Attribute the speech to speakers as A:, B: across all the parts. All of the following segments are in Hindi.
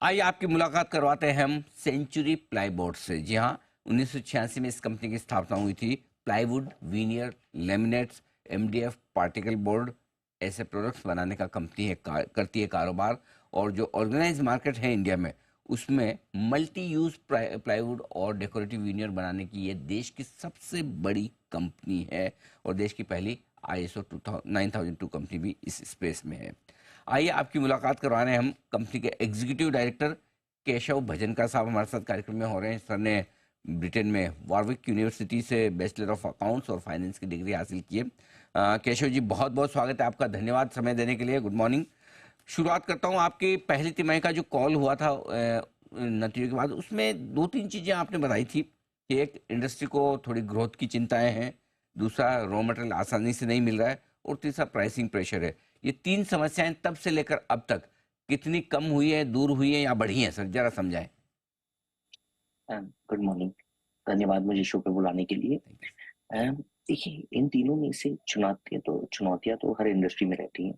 A: आइए आपकी मुलाकात करवाते हैं हम सेंचुरी प्लाईबोर्ड से। जी हाँ, 1986 में इस कंपनी की स्थापना हुई थी। Plywood, veneer, laminates, MDF, particle board ऐसे प्रोडक्ट्स बनाने का कंपनी है, करती है कारोबार। और जो ऑर्गेनाइज मार्केट है इंडिया में, उसमें मल्टी यूज प्लाईवुड और डेकोरेटिव वीनियर बनाने की ये देश की सबसे बड़ी कंपनी है और देश की पहली आईएसओ 9002 कंपनी भी इस स्पेस में है। आइए आपकी मुलाकात करवाने हम कंपनी के एग्जीक्यूटिव डायरेक्टर केशव भजनकर साहब हमारे साथ कार्यक्रम में हो रहे हैं। सर ने ब्रिटेन में वॉरविक यूनिवर्सिटी से बैचलर ऑफ अकाउंट्स और फाइनेंस की डिग्री हासिल की है। केशव जी, बहुत बहुत स्वागत है आपका, धन्यवाद समय देने के लिए। Good morning. शुरुआत करता हूँ आपकी पहली तिमाही का जो कॉल हुआ था नतीजों के बाद, उसमें दो तीन चीज़ें आपने बताई थी कि एक, इंडस्ट्री को थोड़ी ग्रोथ की चिंताएं हैं, दूसरा रॉ मटेरियल आसानी से नहीं मिल रहा है, और तीसरा प्राइसिंग प्रेशर है। ये तीन समस्याएं तब से लेकर अब तक कितनी कम हुई है, दूर हुई है या बढ़ी है सर, जरा समझाएं।
B: Good morning. धन्यवाद मुझे शो पे बुलाने के लिए। देखिए, इन तीनों में से चुनौतियां तो हर इंडस्ट्री में रहती हैं,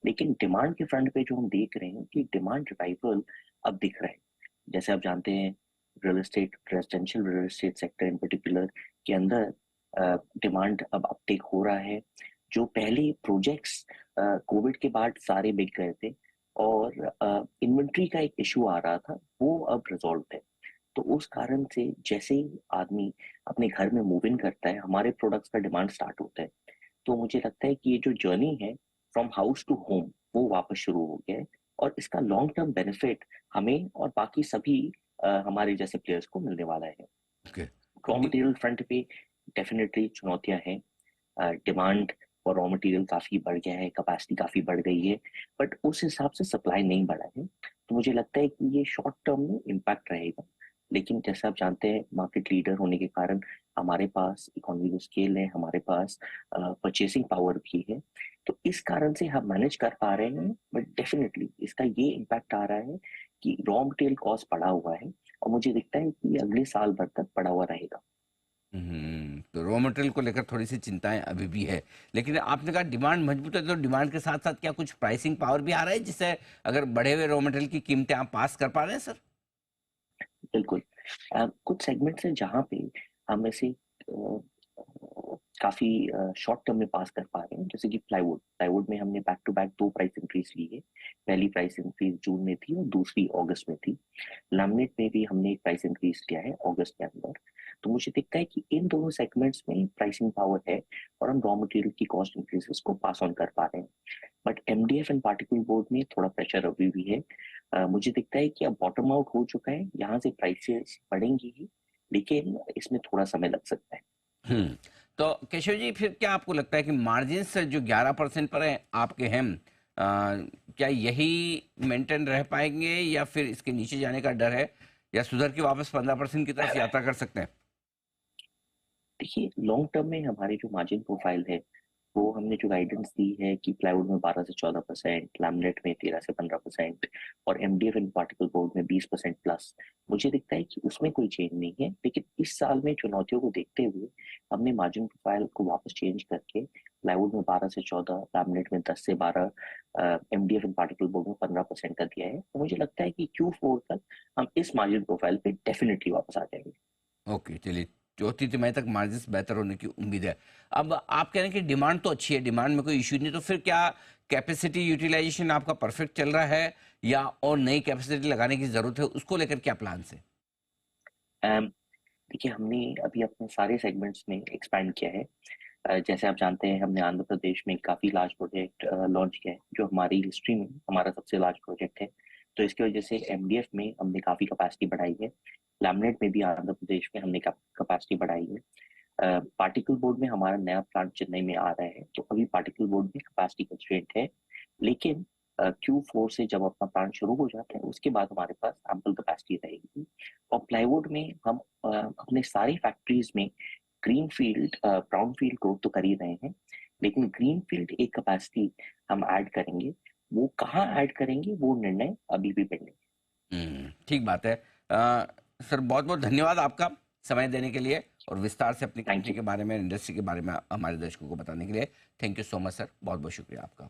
B: लेकिन डिमांड के फ्रंट पे जो हम देख रहे हैं कि डिमांड रिवाइवल अब दिख रहा है। जैसे आप जानते हैं, residential real estate sector in particular के अंदर डिमांड अब अपटेक हो रहा है। जो पहले प्रोजेक्ट्स कोविड के बाद सारे बिक गए थे और इन्वेंट्री का एक इशू आ रहा था, वो अब रिजॉल्व है। तो उस कारण से जैसे ही आदमी अपने घर में मूव इन करता है, हमारे प्रोडक्ट्स का डिमांड स्टार्ट होता है। तो मुझे लगता है कि ये जो जर्नी है फ्रॉम हाउस टू होम, वो वापस शुरू हो गया है और इसका लॉन्ग टर्म बेनिफिट हमें और बाकी सभी हमारे जैसे प्लेयर्स को मिलने वाला है।
A: ओके।
B: रॉ मटेरियल फ्रंट पे डेफिनेटली चुनौतियां हैं। डिमांड और रॉ मटेरियल काफी बढ़ गया है, कैपेसिटी काफी बढ़ गई है, बट उस हिसाब से सप्लाई नहीं बढ़ा है। तो मुझे लगता है कि ये शॉर्ट टर्म में इम्पैक्ट रहेगा। लेकिन जैसे आप जानते हैं, मार्केट लीडर होने के कारण हमारे पास इकोनॉमी ऑफ स्केल है, हमारे पास परचेसिंग पावर भी है। तो इस कारण से हम मैनेज कर पा रहे हैं, बट डेफिनेटली इसका ये इम्पैक्ट आ रहा है कि रॉ मटेरियल कॉस्ट बढ़ा हुआ है और मुझे दिखता है कि अगले साल भर तक बढ़ा हुआ रहेगा।
A: तो रॉ मटेरियल को लेकर थोड़ी सी चिंताएं अभी भी है, लेकिन आपने कहा डिमांड मजबूत है, तो डिमांड के साथ साथ क्या कुछ प्राइसिंग पावर भी आ रहा है, जिससे अगर बढ़े हुए रॉ मटेरियल की कीमतें आप पास कर पा रहे हैं सर?
B: बिल्कुल। कुछ सेगमेंट्स हैं जहाँ पे हम ऐसे काफी शॉर्ट टर्म में पास कर पा रहे हैं, जैसे कि प्लाईवुड में हमने बैक टू बैक दो प्राइस इंक्रीज ली है। पहली प्राइस इंक्रीज जून में थी और दूसरी अगस्त में थी। लैमिनेट में भी हमने एक प्राइस इंक्रीज किया है अगस्त के अंदर। तो मुझे दिखता है कि इन दोनों सेगमेंट्स में प्राइसिंग पावर है और हम रॉ मटेरियल की कॉस्ट इंक्रीजेस को पास ऑन कर पा रहे हैं। But MDF and particle board में थोड़ा प्रेशर अभी भी है। मुझे दिखता है कि अब बॉटम आउट हो चुका है, यहाँ से प्राइसेस बढ़ेंगी ही, लेकिन इसमें थोड़ा समय लग सकता है।
A: हम्म। तो केशव जी, फिर क्या आपको लगता है कि मार्जिन से जो 11% पर है आपके हैं, क्या यही मेंटेन रह पाएंगे या फिर इसके नीचे जाने का डर है, या सुधर के वापस 15% की तरफ यात्रा कर सकते हैं?
B: देखिए, लॉन्ग टर्म में हमारी जो मार्जिन प्रोफाइल है, वो हमने जो गाइडेंस दी है कि प्लाईवुड में 12 से 14%, लैमिनेट में 13 से 15% और एमडीएफ एंड पार्टिकल बोर्ड में 20% प्लस, मुझे दिखता है कि उसमें कोई चेंज नहीं है। लेकिन इस साल में चुनौतियों को देखते हुए हमने मार्जिन प्रोफाइल को वापस चेंज करके प्लाईवुड में 12 से 14, लैमिनेट में 10 से 12, एमडीएफ एंड पार्टिकल बोर्ड में 15% का दिया है। तो मुझे लगता है कि Q4 तक हम इस मार्जिन प्रोफाइल पे डेफिनेटली वापस आ जाएंगे।
A: ओके, चलिए, चौथी तिमाही तक मार्जिन बेहतर होने की उम्मीद है। अब आप कह रहे हैं कि डिमांड तो अच्छी है, डिमांड में कोई इश्यू नहीं, तो फिर क्या कैपेसिटी यूटिलाइजेशन आपका परफेक्ट चल रहा है या और नई कैपेसिटी लगाने की जरूरत है? उसको लेकर क्या प्लान है?
B: अम, देखिए, हमने अभी अपने सारे सेगमेंट्स में एक्सपैंड किया है। जैसे आप जानते हैं, हमने आंध्र प्रदेश में काफी लार्ज प्रोजेक्ट लॉन्च किया है, जो हमारी हिस्ट्री में हमारा सबसे लार्ज प्रोजेक्ट है। तो इसकी वजह से एमडीएफ में हमने काफी कैपेसिटी बढ़ाई है। लैमिनेट में भी आंध्र प्रदेश में हमने कैपेसिटी बढ़ाई है। पार्टिकल बोर्ड में हमारा नया प्लांट चेन्नई में आ रहा है, तो अभी पार्टिकल बोर्ड में कैपेसिटी कंस्ट्रेंट है। लेकिन Q4 से जब अपना प्लांट शुरू हो जाता है, उसके बाद हमारे पास एम्पल कैपेसिटी रहेगी। और प्लाईवुड में हम अपने सारी फैक्ट्रीज में green field brown field growth तो कर ही रहे हैं, लेकिन ग्रीन फील्ड एक कैपेसिटी हम ऐड करेंगे। वो कहाँ ऐड करेंगे, वो निर्णय अभी भी पेंडिंग है।
A: ठीक बात है। सर, बहुत बहुत धन्यवाद आपका समय देने के लिए और विस्तार से अपनी
B: थैंक
A: कंपनी
B: यू।
A: के बारे में, इंडस्ट्री के बारे में हमारे दर्शकों को बताने के लिए। Thank you so much sir, बहुत बहुत शुक्रिया आपका।